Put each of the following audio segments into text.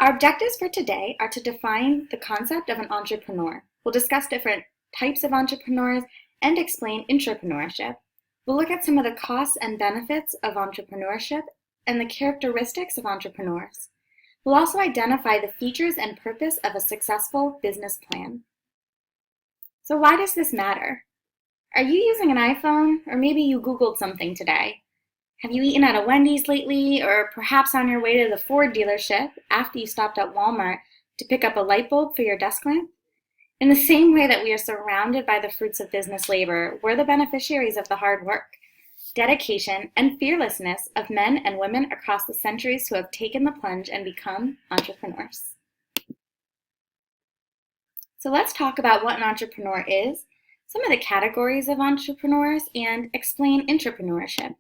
Our objectives for today are to define the concept of an entrepreneur. We'll discuss different types of entrepreneurs and explain intrapreneurship. We'll look at some of the costs and benefits of entrepreneurship and the characteristics of entrepreneurs. We'll also identify the features and purpose of a successful business plan. So why does this matter? Are you using an iPhone, or maybe you Googled something today? Have you eaten at a Wendy's lately, or perhaps on your way to the Ford dealership after you stopped at Walmart to pick up a light bulb for your desk lamp? In the same way that we are surrounded by the fruits of business labor, we're the beneficiaries of the hard work, dedication, and fearlessness of men and women across the centuries who have taken the plunge and become entrepreneurs. So let's talk about what an entrepreneur is, some of the categories of entrepreneurs, and explain intrapreneurship.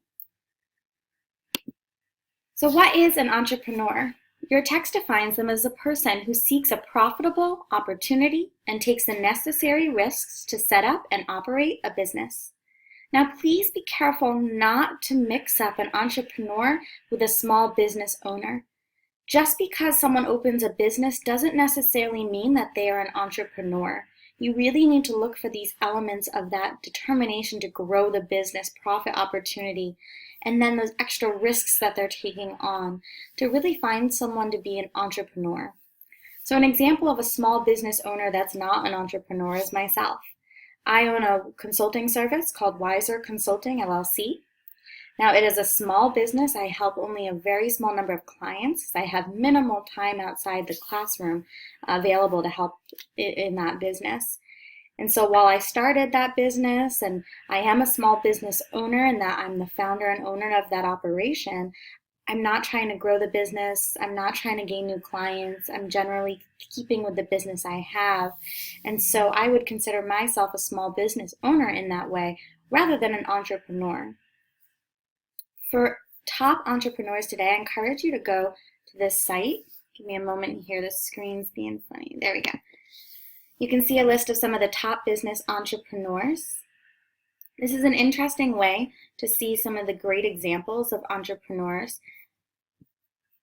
So what is an entrepreneur? Your text defines them as a person who seeks a profitable opportunity and takes the necessary risks to set up and operate a business. Now, please be careful not to mix up an entrepreneur with a small business owner. Just because someone opens a business doesn't necessarily mean that they are an entrepreneur. You really need to look for these elements of that determination to grow the business, profit opportunity, and then those extra risks that they're taking on to really find someone to be an entrepreneur. So an example of a small business owner that's not an entrepreneur is myself. I own a consulting service called Wiser Consulting, LLC. Now, it is a small business. I help only a very small number of clients. I have minimal time outside the classroom available to help in that business. And so while I started that business and I am a small business owner and that I'm the founder and owner of that operation, I'm not trying to grow the business. I'm not trying to gain new clients. I'm generally keeping with the business I have. And so I would consider myself a small business owner in that way rather than an entrepreneur. For top entrepreneurs today, I encourage you to go to this site. Give me a moment here. The screen's being funny. There we go. You can see a list of some of the top business entrepreneurs. This is an interesting way to see some of the great examples of entrepreneurs.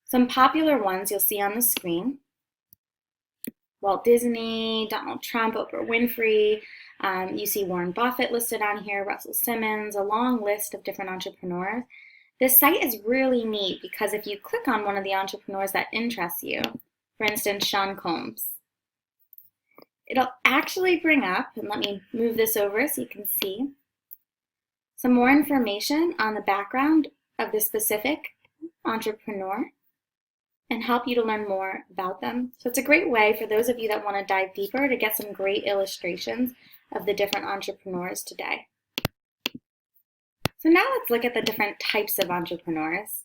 Some popular ones you'll see on the screen: Walt Disney, Donald Trump, Oprah Winfrey. You see Warren Buffett listed on here, Russell Simmons, a long list of different entrepreneurs. This site is really neat because if you click on one of the entrepreneurs that interests you, for instance, Sean Combs, it'll actually bring up, and let me move this over so you can see, some more information on the background of the specific entrepreneur and help you to learn more about them. So it's a great way for those of you that want to dive deeper to get some great illustrations of the different entrepreneurs today. So now let's look at the different types of entrepreneurs.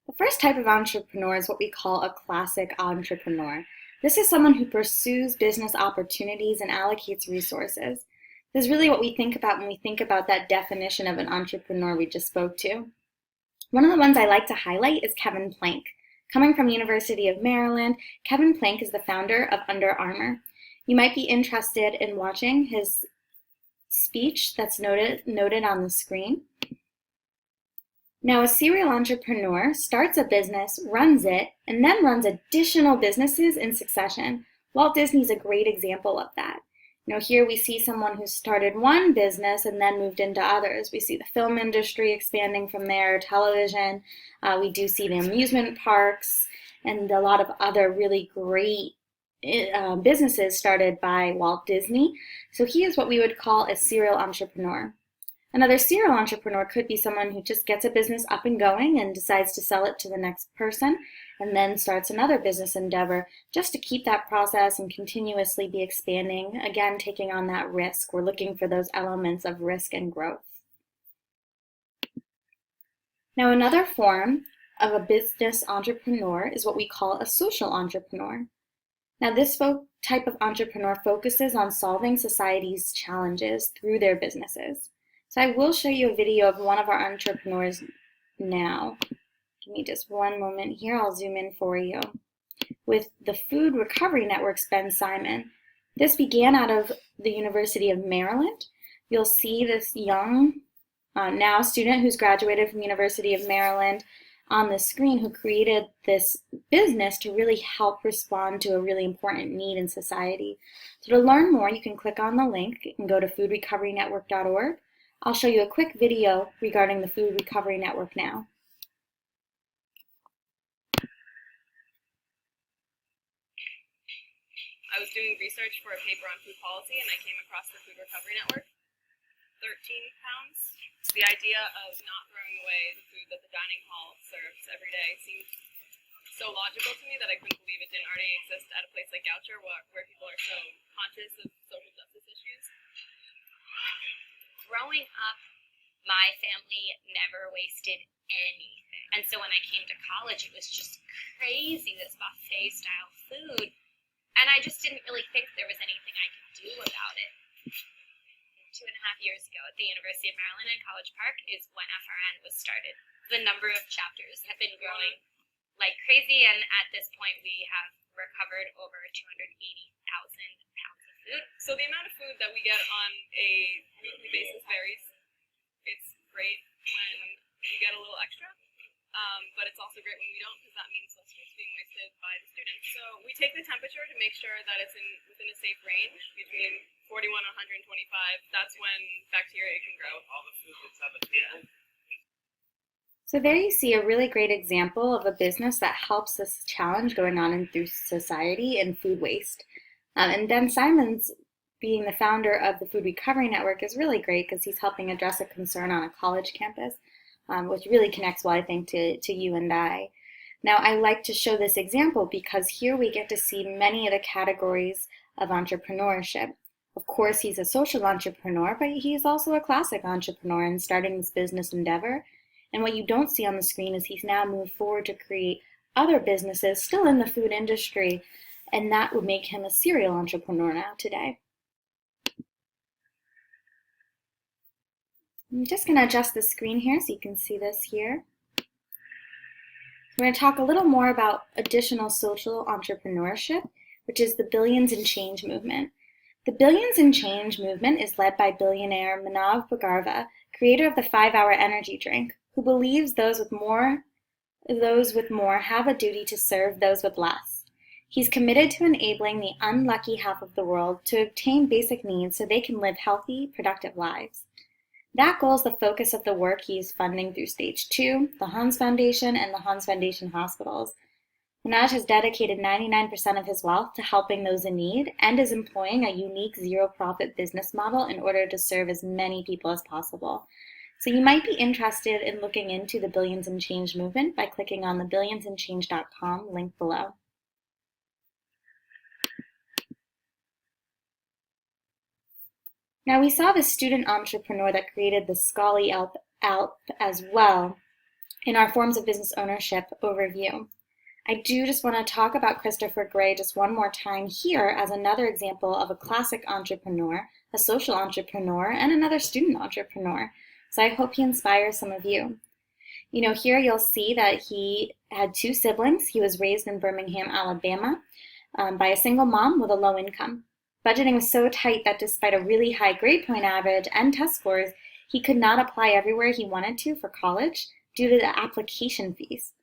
The first type of entrepreneur is what we call a classic entrepreneur. This is someone who pursues business opportunities and allocates resources. This is really what we think about when we think about that definition of an entrepreneur we just spoke to. One of the ones I like to highlight is Kevin Plank. Coming from University of Maryland, Kevin Plank is the founder of Under Armour. You might be interested in watching his speech that's noted on the screen. Now, a serial entrepreneur starts a business, runs it, and then runs additional businesses in succession. Walt Disney's a great example of that. Here we see someone who started one business and then moved into others. We see the film industry expanding from there, television. We do see the amusement parks and a lot of other really great businesses started by Walt Disney. So he is what we would call a serial entrepreneur. Another serial entrepreneur could be someone who just gets a business up and going and decides to sell it to the next person and then starts another business endeavor just to keep that process and continuously be expanding, again, taking on that risk. We're looking for those elements of risk and growth. Now, another form of a business entrepreneur is what we call a social entrepreneur. Now, this type of entrepreneur focuses on solving society's challenges through their businesses. So I will show you a video of one of our entrepreneurs now. Give me just one moment here. I'll zoom in for you. With the Food Recovery Network's Ben Simon. This began out of the University of Maryland. You'll see this young now student who's graduated from University of Maryland on the screen who created this business to really help respond to a really important need in society. So to learn more, you can click on the link and go to foodrecoverynetwork.org. I'll show you a quick video regarding the Food Recovery Network now. I was doing research for a paper on food policy and I came across the Food Recovery Network. 13 pounds. The idea of not throwing away the food that the dining hall serves every day seemed so logical to me that I couldn't believe it didn't already exist at a place like Goucher where people are so conscious of social justice issues. Growing up, my family never wasted anything. And so when I came to college, it was just crazy, this buffet style food. And I just didn't really think there was anything I could do about it. 2.5 years ago at the University of Maryland in College Park is when FRN was started. The number of chapters have been growing like crazy, and at this point we have recovered over 280,000 pounds of food. So the amount of food that we get on a weekly basis varies. It's great when we get a little extra, but it's also great when we don't, because that means less food is being wasted by the students. So we take the temperature to make sure that it's within a safe range between 41 and 125. That's when bacteria can grow. All the food that's on the table. So there you see a really great example of a business that helps this challenge going on through society and food waste. And Ben Simons, being the founder of the Food Recovery Network, is really great because he's helping address a concern on a college campus, which really connects well, I think, to you and I. Now, I like to show this example because here we get to see many of the categories of entrepreneurship. Of course, he's a social entrepreneur, but he's also a classic entrepreneur in starting this business endeavor. And what you don't see on the screen is he's now moved forward to create other businesses still in the food industry, and that would make him a serial entrepreneur now today. I'm just going to adjust the screen here so you can see this here. We're going to talk a little more about additional social entrepreneurship, which is the Billions in Change movement. The Billions in Change movement is led by billionaire Manav Bhargava, creator of the 5-hour energy drink, who believes those with more have a duty to serve those with less. He's committed to enabling the unlucky half of the world to obtain basic needs so they can live healthy, productive lives. That goal is the focus of the work he is funding through Stage 2, the Hans Foundation, and the Hans Foundation hospitals. Manoj has dedicated 99% of his wealth to helping those in need and is employing a unique zero-profit business model in order to serve as many people as possible. So you might be interested in looking into the Billions in Change movement by clicking on the billionsandchange.com link below. Now we saw the student entrepreneur that created the Scholarly app as well in our forms of business ownership overview. I do just want to talk about Christopher Gray just one more time here as another example of a classic entrepreneur, a social entrepreneur, and another student entrepreneur. So I hope he inspires some of you. You know, here you'll see that he had 2 siblings. He was raised in Birmingham, Alabama, by a single mom with a low income. Budgeting was so tight that despite a really high grade point average and test scores, he could not apply everywhere he wanted to for college due to the application fees.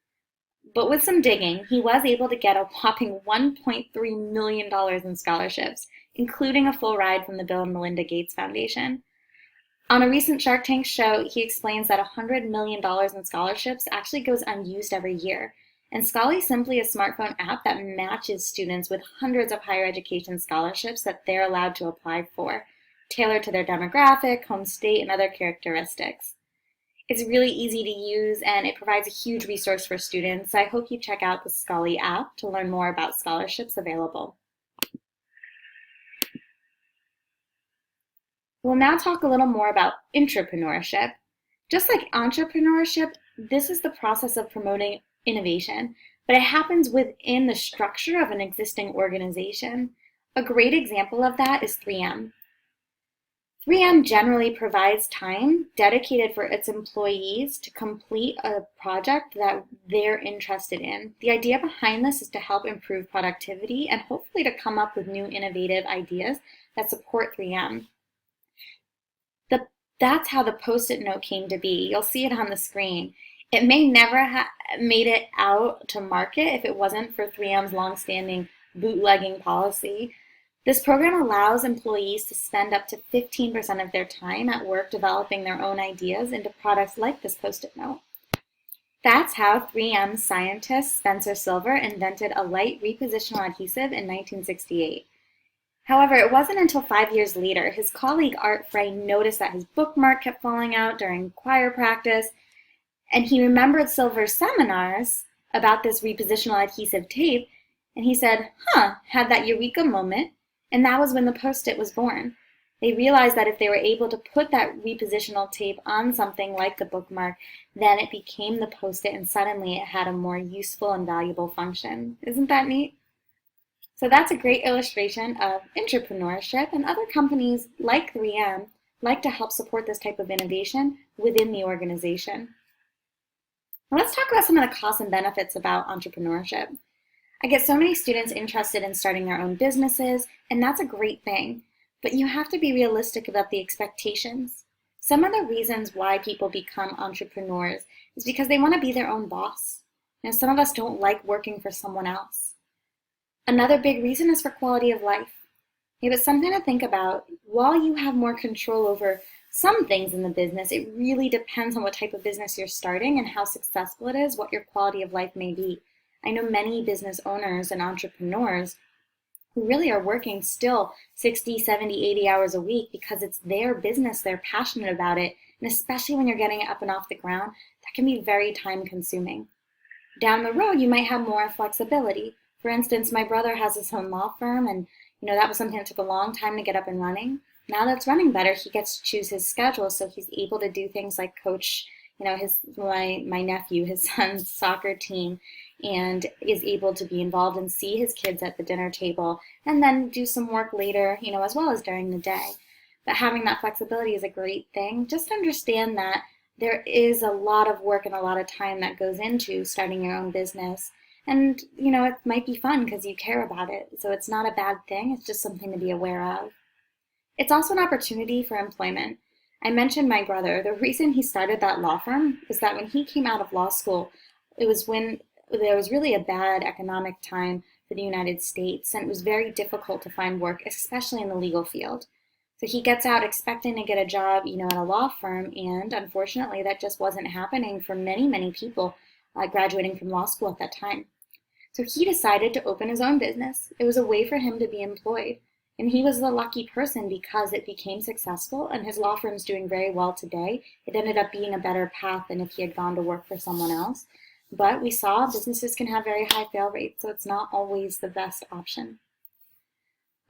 But with some digging, he was able to get a whopping $1.3 million in scholarships, including a full ride from the Bill and Melinda Gates Foundation. On a recent Shark Tank show, he explains that $100 million in scholarships actually goes unused every year. And Scholarly is simply a smartphone app that matches students with hundreds of higher education scholarships that they're allowed to apply for, tailored to their demographic, home state, and other characteristics. It's really easy to use and it provides a huge resource for students. I hope you check out the Scholarly app to learn more about scholarships available. We'll now talk a little more about intrapreneurship. Just like entrepreneurship, this is the process of promoting innovation, but it happens within the structure of an existing organization. A great example of that is 3M. 3M generally provides time dedicated for its employees to complete a project that they're interested in. The idea behind this is to help improve productivity and hopefully to come up with new innovative ideas that support 3M. That's how the Post-it note came to be. You'll see it on the screen. It may never have made it out to market if it wasn't for 3M's longstanding bootlegging policy. This program allows employees to spend up to 15% of their time at work developing their own ideas into products like this Post-it note. That's how 3M scientist Spencer Silver invented a light repositional adhesive in 1968. However, it wasn't until 5 years later his colleague Art Frey noticed that his bookmark kept falling out during choir practice, and he remembered Silver's seminars about this repositional adhesive tape, and he said, had that eureka moment, and that was when the Post-it was born. They realized that if they were able to put that repositional tape on something like the bookmark, then it became the Post-it, and suddenly it had a more useful and valuable function. Isn't that neat? So that's a great illustration of entrepreneurship, and other companies like 3M like to help support this type of innovation within the organization. Now let's talk about some of the costs and benefits about entrepreneurship. I get so many students interested in starting their own businesses, and that's a great thing, but you have to be realistic about the expectations. Some of the reasons why people become entrepreneurs is because they want to be their own boss. Now, some of us don't like working for someone else. Another big reason is for quality of life. It was something to think about. While you have more control over some things in the business, it really depends on what type of business you're starting and how successful it is, what your quality of life may be. I know many business owners and entrepreneurs who really are working still 60, 70, 80 hours a week because it's their business, they're passionate about it, and especially when you're getting it up and off the ground, that can be very time consuming. Down the road, you might have more flexibility. For instance, my brother has his own law firm, and that was something that took a long time to get up and running. Now that's running better, he gets to choose his schedule, so he's able to do things like coach, my nephew, his son's soccer team, and is able to be involved and see his kids at the dinner table, and then do some work later, as well as during the day. But having that flexibility is a great thing. Just understand that there is a lot of work and a lot of time that goes into starting your own business. And, it might be fun because you care about it. So it's not a bad thing. It's just something to be aware of. It's also an opportunity for employment. I mentioned my brother. The reason he started that law firm is that when he came out of law school, it was when there was really a bad economic time for the United States, and it was very difficult to find work, especially in the legal field. So he gets out expecting to get a job, at a law firm, and unfortunately that just wasn't happening for many, many people graduating from law school at that time. So he decided to open his own business. It was a way for him to be employed. And he was the lucky person because it became successful, and his law firm's doing very well today. It ended up being a better path than if he had gone to work for someone else. But we saw businesses can have very high fail rates, so it's not always the best option.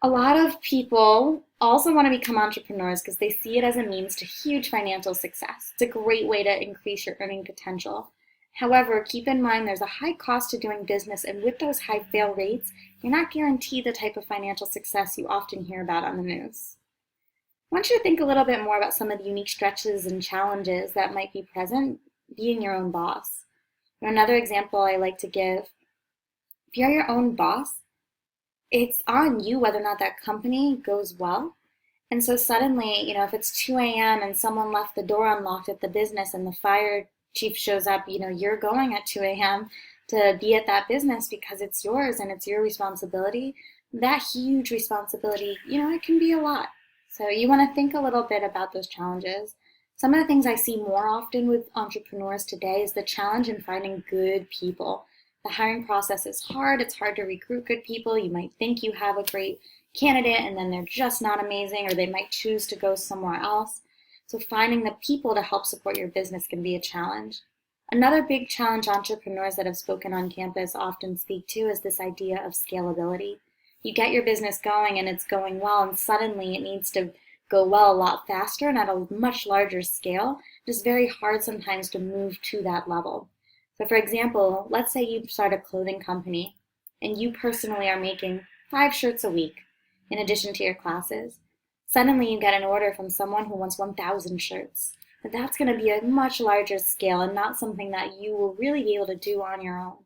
A lot of people also want to become entrepreneurs because they see it as a means to huge financial success. It's a great way to increase your earning potential. However, keep in mind there's a high cost to doing business, and with those high fail rates, you're not guaranteed the type of financial success you often hear about on the news. I want you to think a little bit more about some of the unique stretches and challenges that might be present being your own boss. Another example I like to give, if you're your own boss, it's on you whether or not that company goes well. And so suddenly, if it's 2 a.m. and someone left the door unlocked at the business and the fire chief shows up, you're going at 2 a.m. to be at that business because it's yours and it's your responsibility. That huge responsibility, it can be a lot. So you want to think a little bit about those challenges. Some of the things I see more often with entrepreneurs today is the challenge in finding good people. The hiring process is hard. It's hard to recruit good people. You might think you have a great candidate and then they're just not amazing, or they might choose to go somewhere else. So finding the people to help support your business can be a challenge. Another big challenge entrepreneurs that have spoken on campus often speak to is this idea of scalability. You get your business going and it's going well, and suddenly it needs to go well a lot faster and at a much larger scale. It's very hard sometimes to move to that level. So for example, let's say you start a clothing company and you personally are making 5 shirts a week in addition to your classes. Suddenly you get an order from someone who wants 1,000 shirts. But that's going to be a much larger scale and not something that you will really be able to do on your own.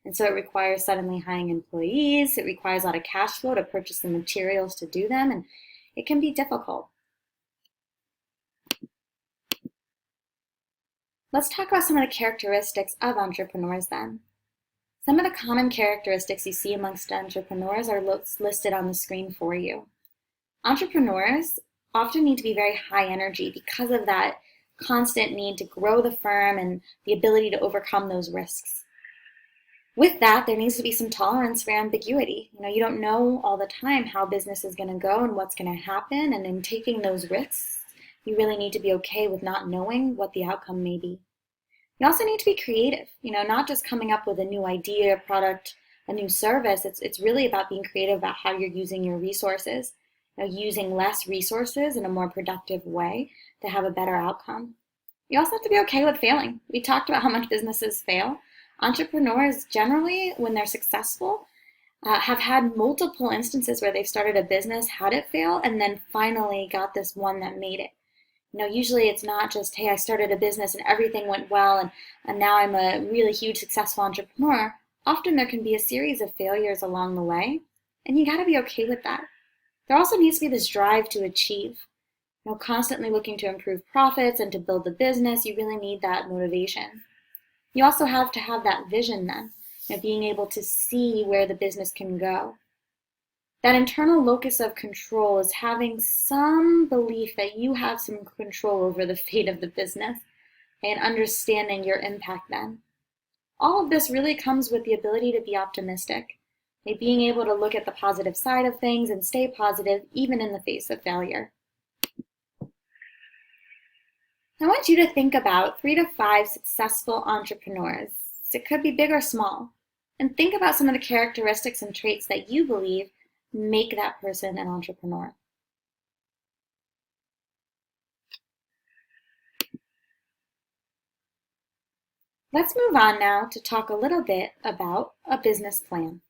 And so it requires suddenly hiring employees. It requires a lot of cash flow to purchase the materials to do them, and it can be difficult. Let's talk about some of the characteristics of entrepreneurs then. Some of the common characteristics you see amongst entrepreneurs are listed on the screen for you. Entrepreneurs often need to be very high energy because of that constant need to grow the firm and the ability to overcome those risks. With that, there needs to be some tolerance for ambiguity. You don't know all the time how business is going to go and what's going to happen, and in taking those risks, you really need to be okay with not knowing what the outcome may be. You also need to be creative, not just coming up with a new idea, product, a new service. It's really about being creative about how you're using your resources, using less resources in a more productive way to have a better outcome. You also have to be okay with failing. We talked about how much businesses fail. Entrepreneurs generally, when they're successful, have had multiple instances where they've started a business, had it fail, and then finally got this one that made it. Usually it's not just, hey, I started a business and everything went well and now I'm a really huge successful entrepreneur. Often there can be a series of failures along the way, and you got to be okay with that. There also needs to be this drive to achieve. Constantly looking to improve profits and to build the business, you really need that motivation. You also have to have that vision then, being able to see where the business can go. That internal locus of control is having some belief that you have some control over the fate of the business and understanding your impact then. All of this really comes with the ability to be optimistic, being able to look at the positive side of things and stay positive even in the face of failure. I want you to think about 3 to 5 successful entrepreneurs. It could be big or small. And think about some of the characteristics and traits that you believe make that person an entrepreneur. Let's move on now to talk a little bit about a business plan.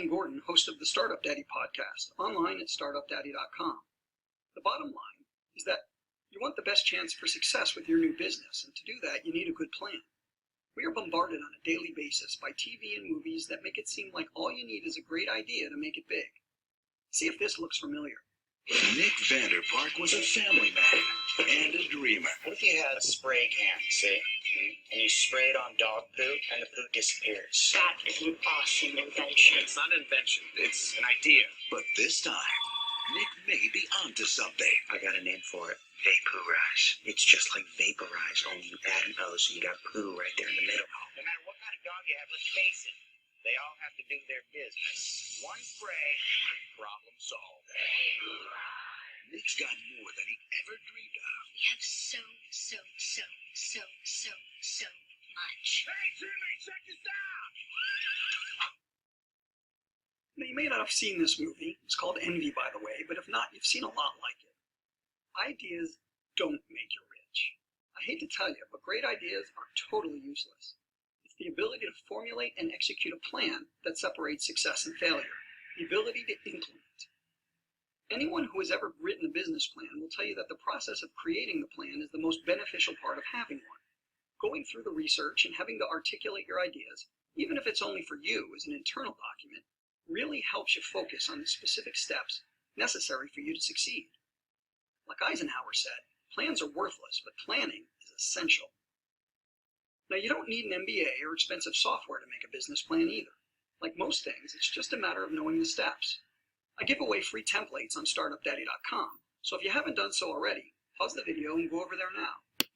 Gordon, host of the Startup Daddy podcast, online at startupdaddy.com. The bottom line is that you want the best chance for success with your new business, and to do that, you need a good plan. We are bombarded on a daily basis by TV and movies that make it seem like all you need is a great idea to make it big. See if this looks familiar. Nick Vanderpark was a family man and a dreamer. What if you had a spray can, see? And you spray it on dog poo, and the poo disappears? That is an awesome invention. It's not an invention, it's an idea. But this time, Nick may be onto something. I got a name for it. Vaporize. It's just like vaporize, only you add an O, so you got poo right there in the middle. No matter what kind of dog you have, let's face it, they all have to do their business. One spray, problem solved. Nick's got more than he ever dreamed of. We have so much. Hey, teammate, check this out! Now, you may not have seen this movie. It's called Envy, by the way, but if not, you've seen a lot like it. Ideas don't make you rich. I hate to tell you, but great ideas are totally useless. It's the ability to formulate and execute a plan that separates success and failure, the ability to implement. Anyone who has ever written a business plan will tell you that the process of creating the plan is the most beneficial part of having one. Going through the research and having to articulate your ideas, even if it's only for you as an internal document, really helps you focus on the specific steps necessary for you to succeed. Like Eisenhower said, plans are worthless, but planning is essential. Now, you don't need an MBA or expensive software to make a business plan either. Like most things, it's just a matter of knowing the steps. I give away free templates on startupdaddy.com, so if you haven't done so already, pause the video and go over there now.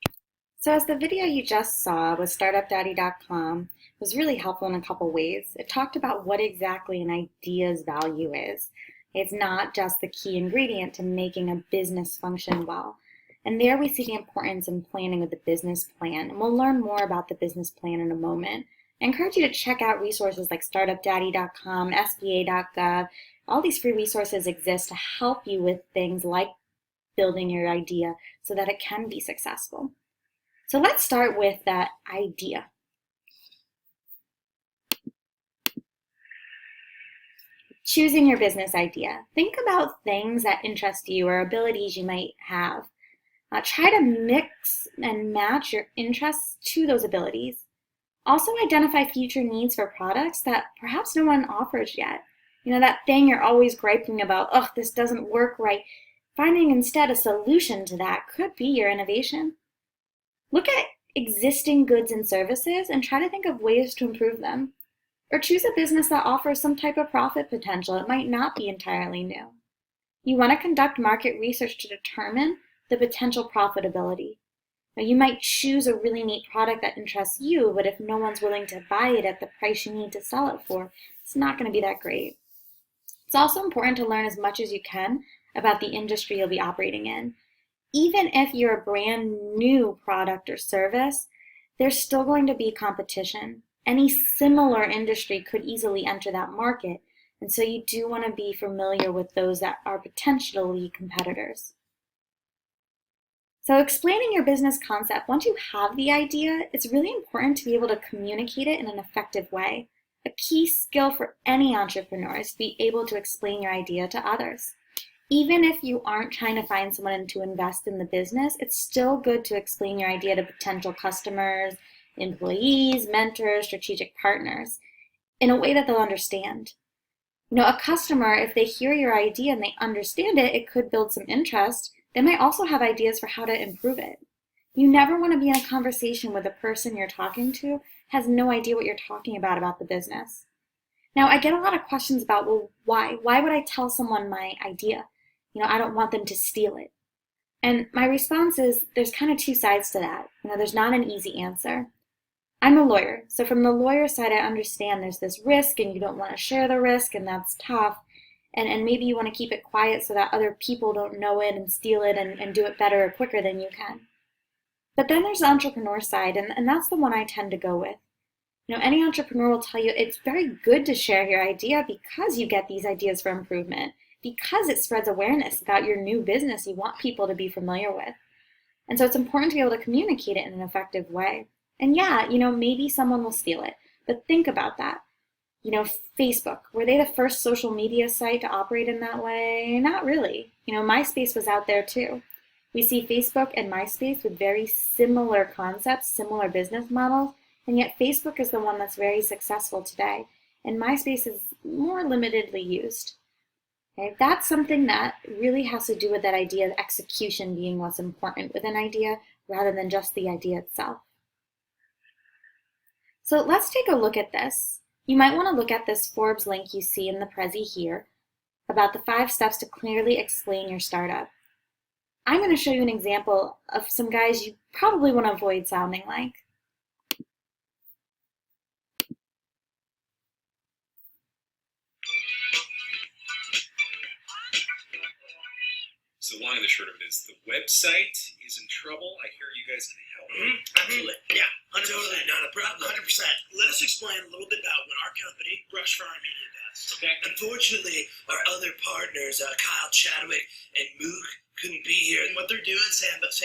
So as the video you just saw with startupdaddy.com was really helpful in a couple ways. It talked about what exactly an idea's value is. It's not just the key ingredient to making a business function well. And there we see the importance in planning with the business plan. And we'll learn more about the business plan in a moment. I encourage you to check out resources like startupdaddy.com, SBA.gov. All these free resources exist to help you with things like building your idea so that it can be successful. So let's start with that idea. Choosing your business idea. Think about things that interest you or abilities you might have. Try to mix and match your interests to those abilities. Also identify future needs for products that perhaps no one offers yet. You know, that thing you're always griping about, oh, this doesn't work right. Finding instead a solution to that could be your innovation. Look at existing goods and services and try to think of ways to improve them. Or choose a business that offers some type of profit potential. It might not be entirely new. You want to conduct market research to determine the potential profitability. Now, you might choose a really neat product that interests you, but if no one's willing to buy it at the price you need to sell it for, it's not going to be that great. It's also important to learn as much as you can about the industry you'll be operating in. Even if you're a brand new product or service, there's still going to be competition. Any similar industry could easily enter that market, and so you do want to be familiar with those that are potentially competitors. So explaining your business concept, once you have the idea, it's really important to be able to communicate it in an effective way. A key skill for any entrepreneur is to be able to explain your idea to others. Even if you aren't trying to find someone to invest in the business, it's still good to explain your idea to potential customers, employees, mentors, strategic partners, in a way that they'll understand. You know, a customer, if they hear your idea and they understand it, it could build some interest. They might also have ideas for how to improve it. You never want to be in a conversation with a person you're talking to has no idea what you're talking about the business. Now, I get a lot of questions about, well, why? Why would I tell someone my idea? You know, I don't want them to steal it. And my response is there's kind of two sides to that. You know, there's not an easy answer. I'm a lawyer, so from the lawyer side, I understand there's this risk and you don't want to share the risk, and that's tough. And maybe you want to keep it quiet so that other people don't know it and steal it and do it better or quicker than you can. But then there's the entrepreneur side, and that's the one I tend to go with. You know, any entrepreneur will tell you it's very good to share your idea because you get these ideas for improvement, because it spreads awareness about your new business you want people to be familiar with. And so it's important to be able to communicate it in an effective way. And yeah, you know, maybe someone will steal it, but think about that. You know, Facebook, were they the first social media site to operate in that way? Not really. You know, MySpace was out there too. We see Facebook and MySpace with very similar concepts, similar business models, and yet Facebook is the one that's very successful today, and MySpace is more limitedly used. Okay, that's something that really has to do with that idea of execution being what's important with an idea rather than just the idea itself. So let's take a look at this. You might want to look at this Forbes link you see in the Prezi here about the 5 steps to clearly explain your startup. I'm going to show you an example of some guys you probably want to avoid sounding like. So the long and the short of it is the website is in trouble. I hear you guys can help. Absolutely. Yeah, 100%. Totally, not a problem. 100%. Let us explain a little bit about what our company, Brushfire Media, does. Okay. Unfortunately, our other partners, Kyle Chadwick and Mook, couldn't be here. And what they're doing, Sambro? I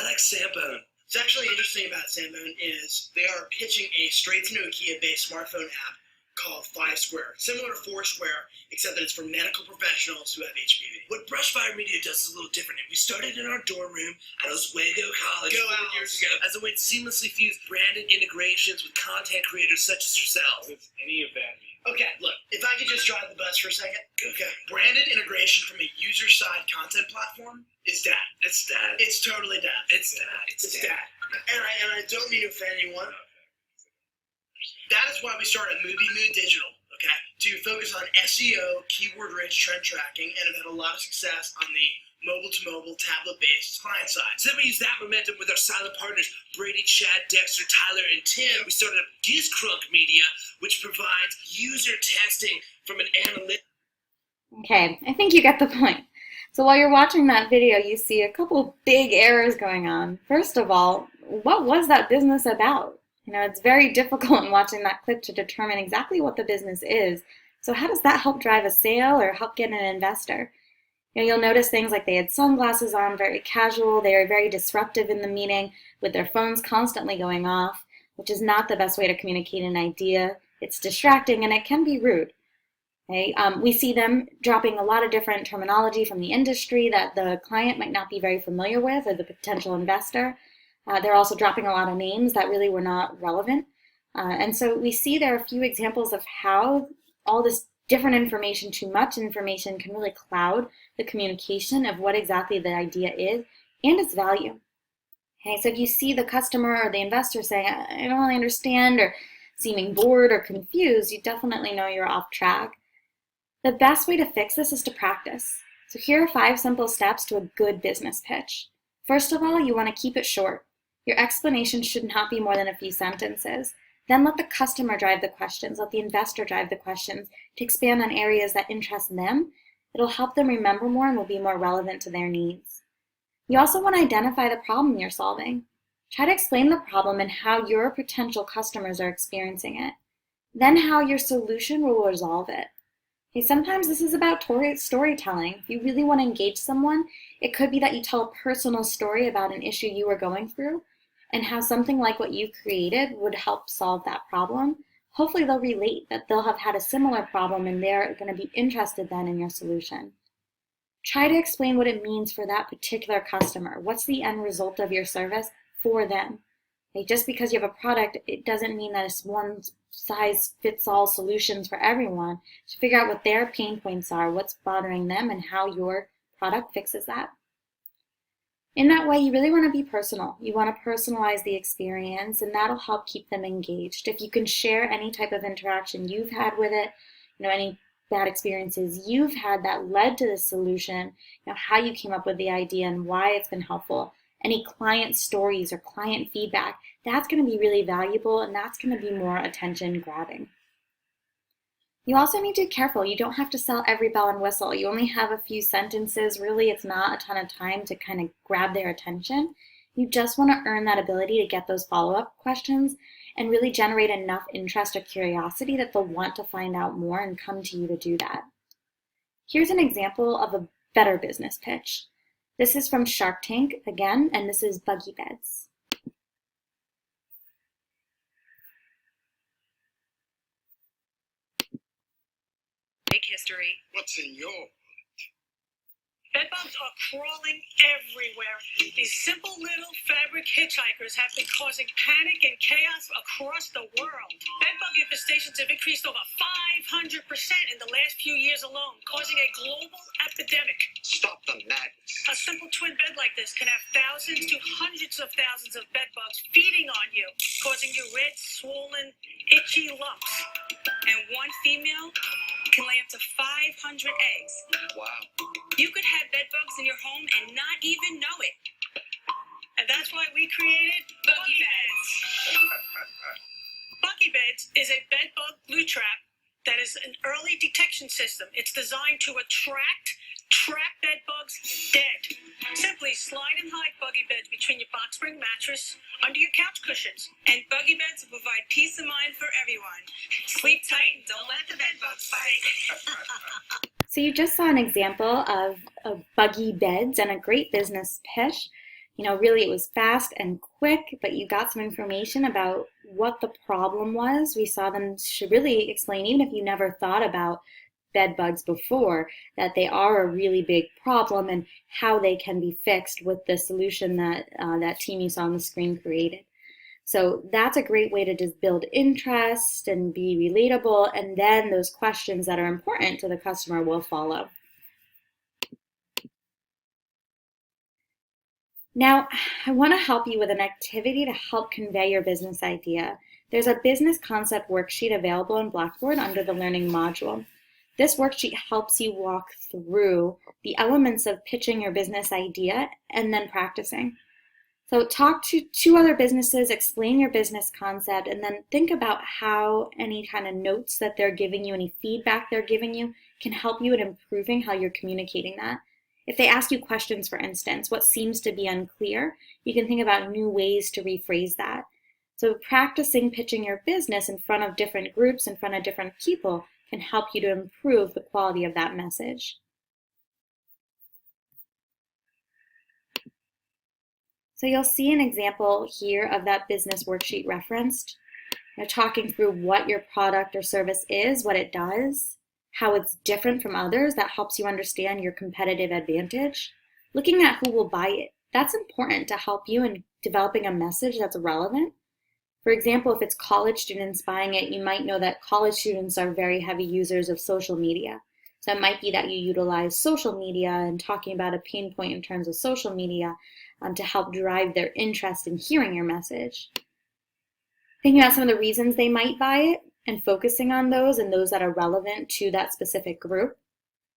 like Sambone. What's actually interesting about Sambone is they are pitching a straight-to-Nokia-based smartphone app called 5 Square, similar to 4 Square, except that it's for medical professionals who have HPV. What Brushfire Media does is a little different. We started in our dorm room at Oswego College 4 years ago as a way to seamlessly fuse branded integrations with content creators such as yourself. What's any of that mean? Okay, look, if I could just drive the bus for a second. Okay. Branded integration from a user-side content platform is that. It's totally that. It's that. And I don't mean to offend anyone. That is why we started Movie Mood Digital, okay, to focus on SEO, keyword-rich trend tracking, and have had a lot of success on the mobile-to-mobile, tablet-based client side. So then we use that momentum with our silent partners, Brady, Chad, Dexter, Tyler, and Tim. We started up Gizcrunk Media, which provides user testing from an analytic. Okay, I think you get the point. So while you're watching that video, you see a couple big errors going on. First of all, what was that business about? It's very difficult in watching that clip to determine exactly what the business is. So how does that help drive a sale or help get an investor? You'll notice things like they had sunglasses on, very casual. They are very disruptive in the meeting with their phones constantly going off, which is not the best way to communicate an idea. It's distracting and it can be rude. Okay? We see them dropping a lot of different terminology from the industry that the client might not be very familiar with, or the potential investor. They're also dropping a lot of names that really were not relevant. And so we see there are a few examples of how all this different information, too much information, can really cloud the communication of what exactly the idea is and its value. Okay, so if you see the customer or the investor saying, I don't really understand, or seeming bored or confused, you definitely know you're off track. The best way to fix this is to practice. So here are 5 simple steps to a good business pitch. First of all, you want to keep it short. Your explanation should not be more than a few sentences. Then let the customer drive the questions, let the investor drive the questions to expand on areas that interest them. It'll help them remember more and will be more relevant to their needs. You also want to identify the problem you're solving. Try to explain the problem and how your potential customers are experiencing it. Then how your solution will resolve it. Okay, sometimes this is about storytelling. If you really want to engage someone, it could be that you tell a personal story about an issue you were going through and how something like what you created would help solve that problem. Hopefully they'll relate, that they'll have had a similar problem and they're going to be interested then in your solution. Try to explain what it means for that particular customer. What's the end result of your service for them? Okay, just because you have a product, it doesn't mean that it's one size fits all solutions for everyone. So figure out what their pain points are, what's bothering them, and how your product fixes that. In that way, you really want to be personal. You want to personalize the experience, and that'll help keep them engaged. If you can share any type of interaction you've had with it, any bad experiences you've had that led to the solution, how you came up with the idea and why it's been helpful, any client stories or client feedback, that's going to be really valuable, and that's going to be more attention grabbing. You also need to be careful. You don't have to sell every bell and whistle. You only have a few sentences. Really, it's not a ton of time to kind of grab their attention. You just want to earn that ability to get those follow-up questions and really generate enough interest or curiosity that they'll want to find out more and come to you to do that. Here's an example of a better business pitch. This is from Shark Tank again, and this is Buggy Beds. Make history. What's in your wallet? Bedbugs are crawling everywhere. These simple little fabric hitchhikers have been causing panic and chaos across the world. Bedbug infestations have increased over 500% in the last few years alone, causing a global epidemic. Stop the madness. A simple twin bed like this can have thousands to hundreds of thousands of bedbugs feeding on you, causing you red, swollen, itchy lumps. And one female can lay up to 500 eggs. Wow. You could have bedbugs in your home and not even know it. And that's why we created Buggy Beds. Buggy Beds is a bedbug glue trap that is an early detection system. It's designed to trap bedbugs dead. Simply slide and hide Buggy Beds between your box spring mattress, under your couch cushions, and Buggy Beds will provide peace of mind for everyone. Sleep tight and don't let the bedbugs bite. So you just saw an example of Buggy Beds and a great business pitch. Really it was fast and quick, but you got some information about what the problem was. We saw them to really explain, even if you never thought about bed bugs before, that they are a really big problem and how they can be fixed with the solution that that team you saw on the screen created. So that's a great way to just build interest and be relatable, and then those questions that are important to the customer will follow. Now, I want to help you with an activity to help convey your business idea. there's a business concept worksheet available in Blackboard under the Learning module. This worksheet helps you walk through the elements of pitching your business idea and then practicing. So talk to 2 other businesses, explain your business concept, and then think about how any kind of notes that they're giving you, any feedback they're giving you, can help you in improving how you're communicating that. If they ask you questions, for instance, what seems to be unclear, you can think about new ways to rephrase that. So practicing pitching your business in front of different groups, in front of different people, can help you to improve the quality of that message. So you'll see an example here of that business worksheet referenced. They're talking through what your product or service is, what it does, how it's different from others. That helps you understand your competitive advantage. Looking at who will buy it. That's important to help you in developing a message that's relevant. For example, if it's college students buying it, you might know that college students are very heavy users of social media. So it might be that you utilize social media and talking about a pain point in terms of social media to help drive their interest in hearing your message. Thinking about some of the reasons they might buy it and focusing on those and those that are relevant to that specific group.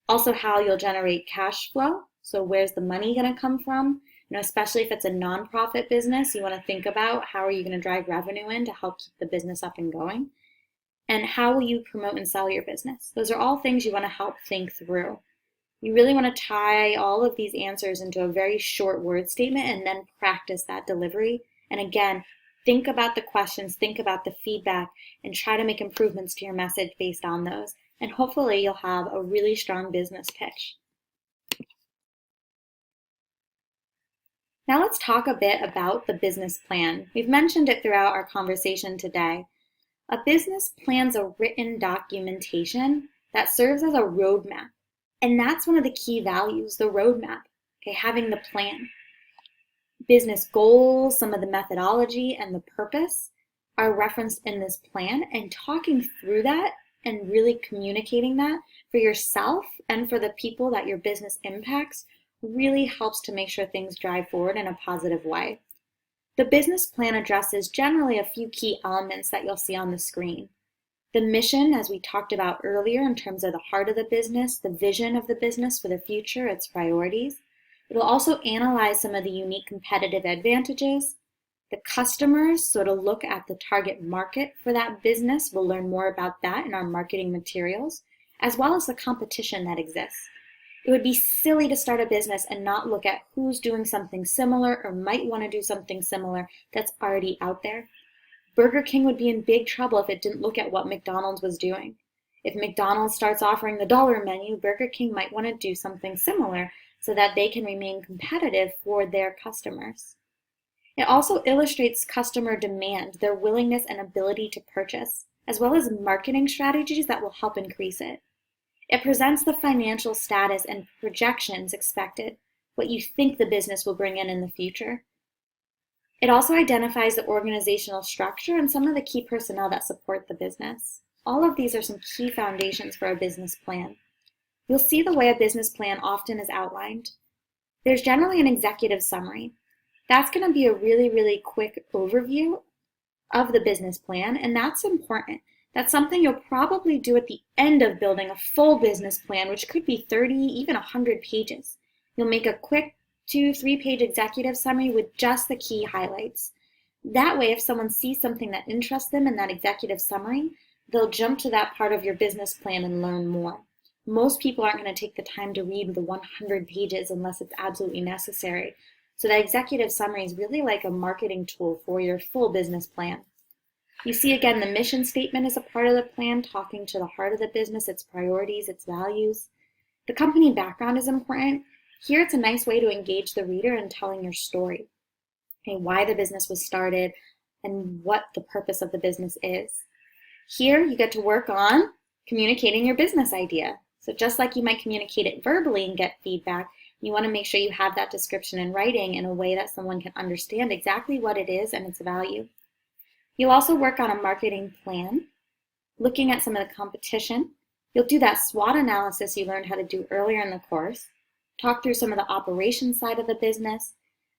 Also how you'll generate cash flow. So where's the money going to come from? Especially if it's a nonprofit business, you want to think about how are you going to drive revenue in to help keep the business up and going. And how will you promote and sell your business? Those are all things you want to help think through. You really want to tie all of these answers into a very short word statement and then practice that delivery. And again, think about the questions, think about the feedback, and try to make improvements to your message based on those. And hopefully you'll have a really strong business pitch. Now let's talk a bit about the business plan. We've mentioned it throughout our conversation today. A business plan's a written documentation that serves as a roadmap. And that's one of the key values, the roadmap, having the plan. Business goals, some of the methodology, and the purpose are referenced in this plan, and talking through that and really communicating that for yourself and for the people that your business impacts really helps to make sure things drive forward in a positive way. The business plan addresses generally a few key elements that you'll see on the screen. The mission, as we talked about earlier, in terms of the heart of the business, the vision of the business for the future, its priorities. It'll also analyze some of the unique competitive advantages. The customers, so to look at the target market for that business. We'll learn more about that in our marketing materials, as well as the competition that exists. It would be silly to start a business and not look at who's doing something similar or might want to do something similar that's already out there. Burger King would be in big trouble if it didn't look at what McDonald's was doing. If McDonald's starts offering the dollar menu, Burger King might want to do something similar so that they can remain competitive for their customers. It also illustrates customer demand, their willingness and ability to purchase, as well as marketing strategies that will help increase it. It presents the financial status and projections expected, what you think the business will bring in the future. It also identifies the organizational structure and some of the key personnel that support the business. All of these are some key foundations for a business plan. You'll see the way a business plan often is outlined. There's generally an executive summary. That's going to be a really, really quick overview of the business plan, and that's important. That's something you'll probably do at the end of building a full business plan, which could be 30, even 100 pages. You'll make a quick 2-3 page executive summary with just the key highlights. That way, if someone sees something that interests them in that executive summary, they'll jump to that part of your business plan and learn more. Most people aren't going to take the time to read the 100 pages unless it's absolutely necessary. So that executive summary is really like a marketing tool for your full business plan. You see again, the mission statement is a part of the plan, talking to the heart of the business, its priorities, its values. The company background is important. Here it's a nice way to engage the reader in telling your story, why the business was started and what the purpose of the business is. Here you get to work on communicating your business idea. So just like you might communicate it verbally and get feedback, you want to make sure you have that description in writing in a way that someone can understand exactly what it is and its value. You'll also work on a marketing plan, looking at some of the competition. You'll do that SWOT analysis you learned how to do earlier in the course, talk through some of the operations side of the business,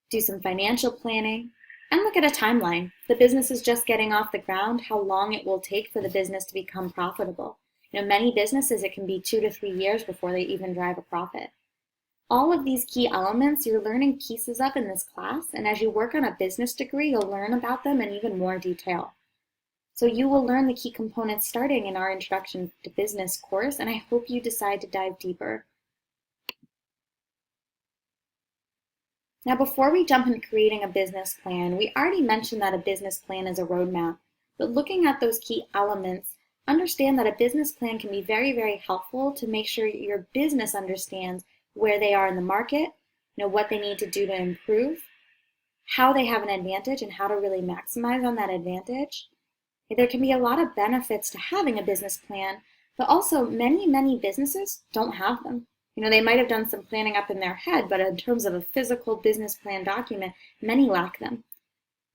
do some financial planning, And look at a timeline. The business is just getting off the ground, how long it will take for the business to become profitable. Many businesses, it can be 2 to 3 years before they even drive a profit. All of these key elements you're learning pieces of in this class, and as you work on a business degree, you'll learn about them in even more detail. So you will learn the key components starting in our Introduction to Business course, and I hope you decide to dive deeper. Now, before we jump into creating a business plan, we already mentioned that a business plan is a roadmap, but looking at those key elements, understand that a business plan can be very, very helpful to make sure your business understands where they are in the market, what they need to do to improve, how they have an advantage, and how to really maximize on that advantage. There can be a lot of benefits to having a business plan, but also many businesses don't have them. They might have done some planning up in their head, but in terms of a physical business plan document, many lack them.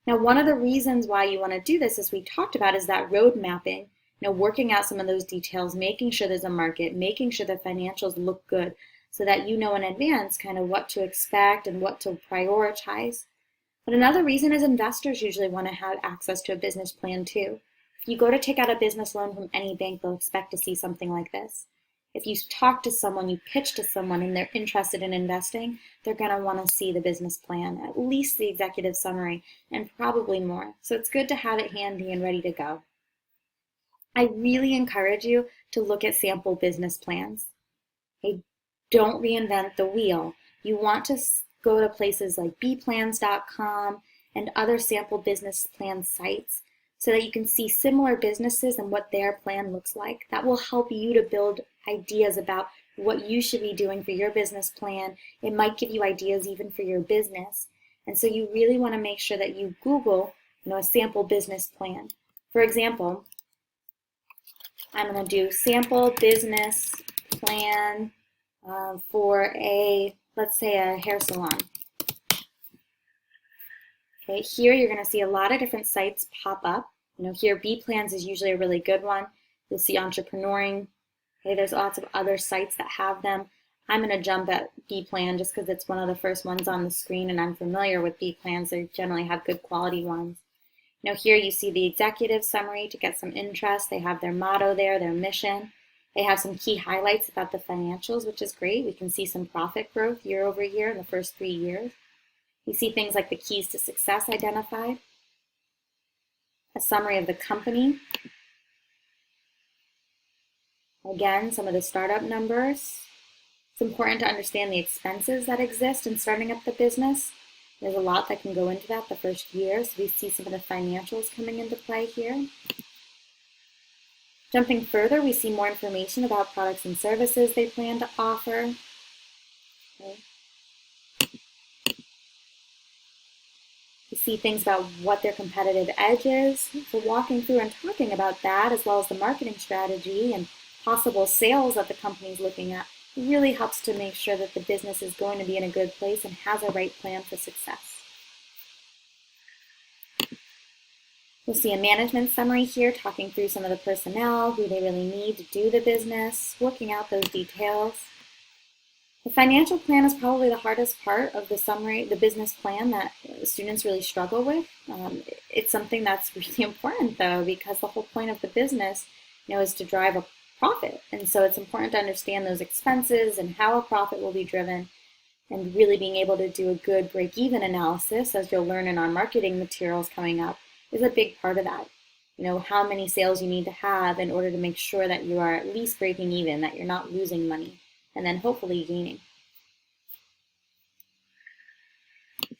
Now, one of the reasons why you want to do this, as we talked about, is that road mapping, working out some of those details, making sure there's a market, making sure the financials look good so that you know in advance kind of what to expect and what to prioritize. But another reason is investors usually want to have access to a business plan too. If you go to take out a business loan from any bank, they'll expect to see something like this. If you talk to someone, you pitch to someone, and they're interested in investing, they're going to want to see the business plan, at least the executive summary, and probably more. So it's good to have it handy and ready to go. I really encourage you to look at sample business plans. Don't reinvent the wheel. You want to go to places like bplans.com and other sample business plan sites so that you can see similar businesses and what their plan looks like. That will help you to build ideas about what you should be doing for your business plan. It might give you ideas even for your business. And so you really want to make sure that you Google, a sample business plan. For example, I'm going to do sample business plan for let's say a hair salon. Okay, here you're going to see a lot of different sites pop up. Here B-Plans is usually a really good one. You'll see Entrepreneurial. Okay, there's lots of other sites that have them. I'm going to jump at B-Plan just because it's one of the first ones on the screen and I'm familiar with B-Plans. They generally have good quality ones. Here you see the executive summary to get some interest. They have their motto there, their mission. They have some key highlights about the financials, which is great. We can see some profit growth year over year in the first 3 years. You see things like the keys to success identified, a summary of the company. Again, some of the startup numbers. It's important to understand the expenses that exist in starting up the business. There's a lot that can go into that the first year, so we see some of the financials coming into play here. Jumping further, we see more information about products and services they plan to offer. Okay. We see things about what their competitive edge is. So walking through and talking about that, as well as the marketing strategy and possible sales that the company is looking at, really helps to make sure that the business is going to be in a good place and has a right plan for success. We'll see a management summary here, talking through some of the personnel, who they really need to do the business, working out those details. The financial plan is probably the hardest part of the summary, the business plan that students really struggle with. It's something that's really important though, because the whole point of the business, is to drive a profit. And so it's important to understand those expenses and how a profit will be driven, and really being able to do a good break-even analysis, as you'll learn in our marketing materials coming up, is a big part of that. How many sales you need to have in order to make sure that you are at least breaking even, that you're not losing money, and then hopefully gaining.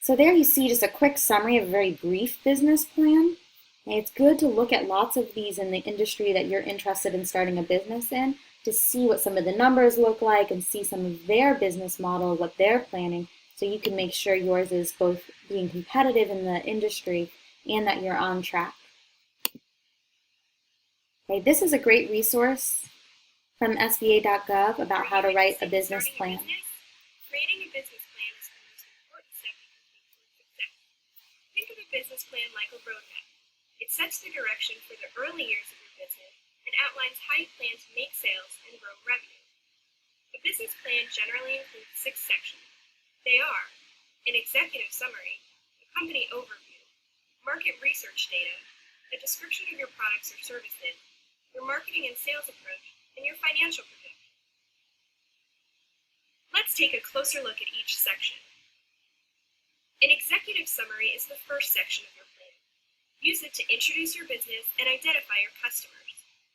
So there you see just a quick summary of a very brief business plan. And it's good to look at lots of these in the industry that you're interested in starting a business in, to see what some of the numbers look like and see some of their business model, what they're planning, so you can make sure yours is both being competitive in the industry and that you're on track. Okay, this is a great resource from sba.gov about how to write a business plan. Creating a business plan is the most important step in success. Think of a business plan like a roadmap. It sets the direction for the early years of your business and outlines how you plan to make sales and grow revenue. A business plan generally includes 6 sections. They are an executive summary, a company overview, market research data, a description of your products or services, your marketing and sales approach, and your financial projections. Let's take a closer look at each section. An executive summary is the first section of your plan. Use it to introduce your business and identify your customers.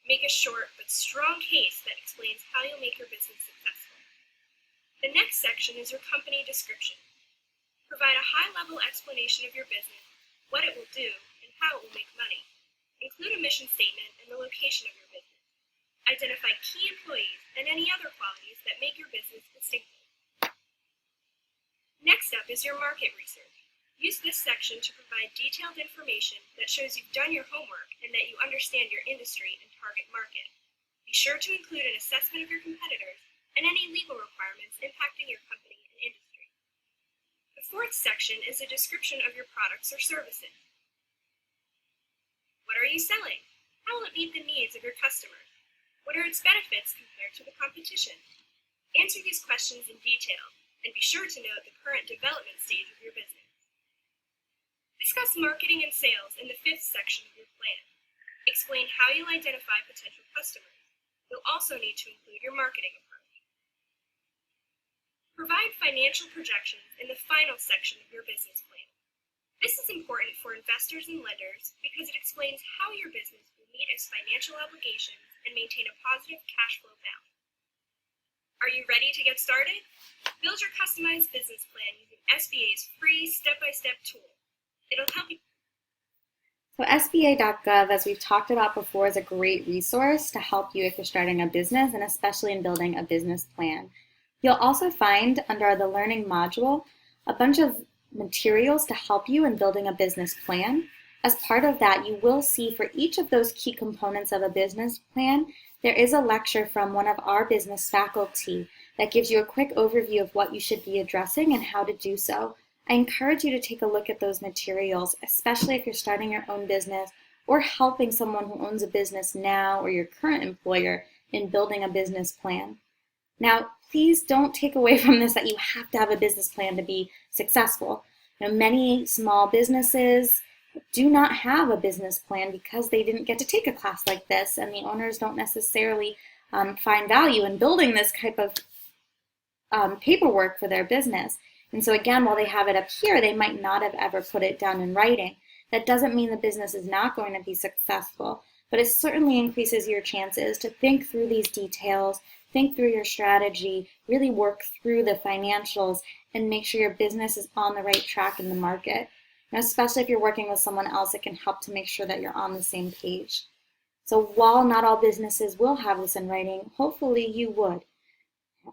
Make a short but strong case that explains how you'll make your business successful. The next section is your company description. Provide a high-level explanation of your business, what it will do, and how it will make money. Include a mission statement and the location of your business. Identify key employees and any other qualities that make your business distinctive. Next up is your market research. Use this section to provide detailed information that shows you've done your homework and that you understand your industry and target market. Be sure to include an assessment of your competitors and any legal requirements impacting your company and industry. The fourth section is a description of your products or services. What are you selling? How will it meet the needs of your customers? What are its benefits compared to the competition? Answer these questions in detail, and be sure to note the current development stage of your business. Discuss marketing and sales in the fifth section of your plan. Explain how you'll identify potential customers. You'll also need to include your marketing approach. Provide financial projections in the final section of your business plan. This is important for investors and lenders because it explains how your business will meet its financial obligations and maintain a positive cash flow balance. Are you ready to get started? Build your customized business plan using SBA's free step-by-step tool. It'll help you. So SBA.gov, as we've talked about before, is a great resource to help you if you're starting a business and especially in building a business plan. You'll also find under the learning module a bunch of materials to help you in building a business plan. As part of that, you will see for each of those key components of a business plan, there is a lecture from one of our business faculty that gives you a quick overview of what you should be addressing and how to do so. I encourage you to take a look at those materials, especially if you're starting your own business or helping someone who owns a business now or your current employer in building a business plan. Now, please don't take away from this that you have to have a business plan to be successful. Many small businesses do not have a business plan because they didn't get to take a class like this, and the owners don't necessarily find value in building this type of paperwork for their business. And so again, while they have it up here, they might not have ever put it down in writing. That doesn't mean the business is not going to be successful, but it certainly increases your chances to think through these details, think through your strategy, really work through the financials, and make sure your business is on the right track in the market. And especially if you're working with someone else, it can help to make sure that you're on the same page. So while not all businesses will have this in writing, hopefully you would.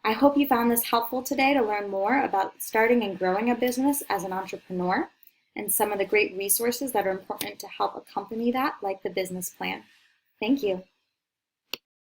I hope you found this helpful today to learn more about starting and growing a business as an entrepreneur and some of the great resources that are important to help accompany that, like the business plan. Thank you.